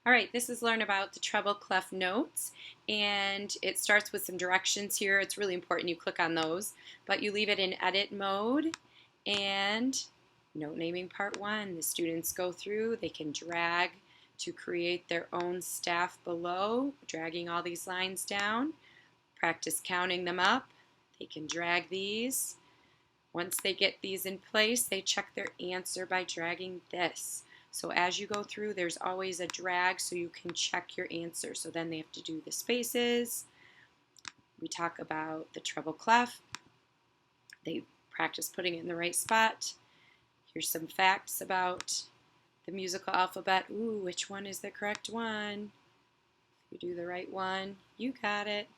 All right, this is learn about the treble clef notes, and it starts with some directions here. It's really important you click on those, but you leave it in edit mode. And note naming part one, the students go through, they can drag to create their own staff below, dragging all these lines down. Practice counting them up. They can drag these. Once they get these in place, they check their answer by dragging this. So as you go through, there's always a drag so you can check your answer. So then they have to do the spaces. We talk about the treble clef. They practice putting it in the right spot. Here's some facts about the musical alphabet. Ooh, which one is the correct one? If you do the right one, you got it.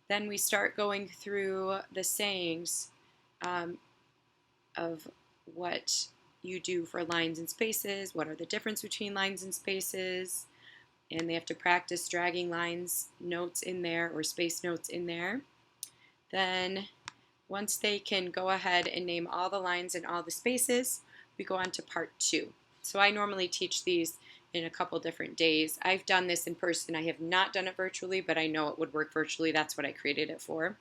Then we start going through the sayings of what you do for lines and spaces, what are the difference between lines and spaces, and they have to practice dragging lines notes in there or space notes in there. Then once they can go ahead and name all the lines and all the spaces, we go on to part two. So I normally teach these in a couple different days. I've done this in person. I have not done it virtually, but I know it would work virtually. That's what I created it for.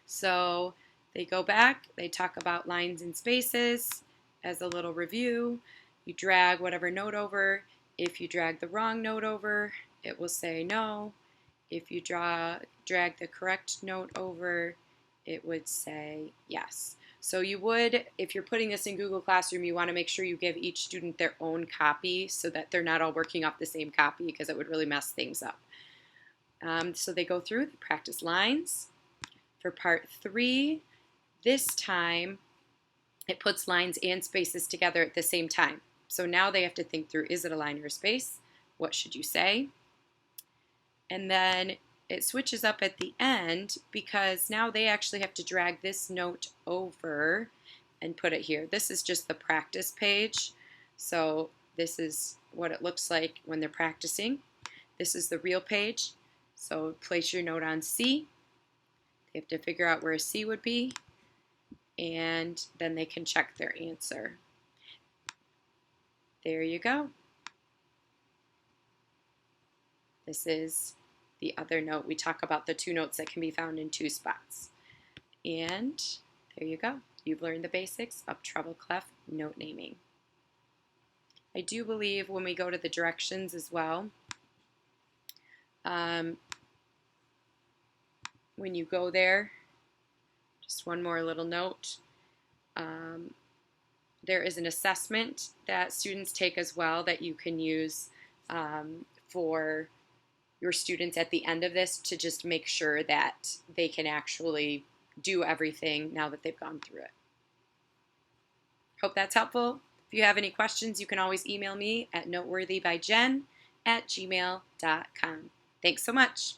So they go back, they talk about lines and spaces. As a little review, you drag whatever note over. If you drag the wrong note over, it will say no. If you drag the correct note over, it would say yes. So you would, if you're putting this in Google Classroom, you want to make sure you give each student their own copy so that they're not all working off the same copy because it would really mess things up. So they go through the practice lines. For part three, this time, it puts lines and spaces together at the same time. So now they have to think through, is it a line or a space? What should you say? And then it switches up at the end because now they actually have to drag this note over and put it here. This is just the practice page. So this is what it looks like when they're practicing. This is the real page. So place your note on C. They have to figure out where a C would be, and then they can check their answer. There you go. This is the other note. We talk about the two notes that can be found in two spots. And there you go. You've learned the basics of treble clef note naming. I do believe when we go to the directions as well, when you go there, just one more little note, there is an assessment that students take as well that you can use for your students at the end of this to just make sure that they can actually do everything now that they've gone through it. Hope that's helpful. If you have any questions, you can always email me at noteworthybyjen@gmail.com. Thanks so much.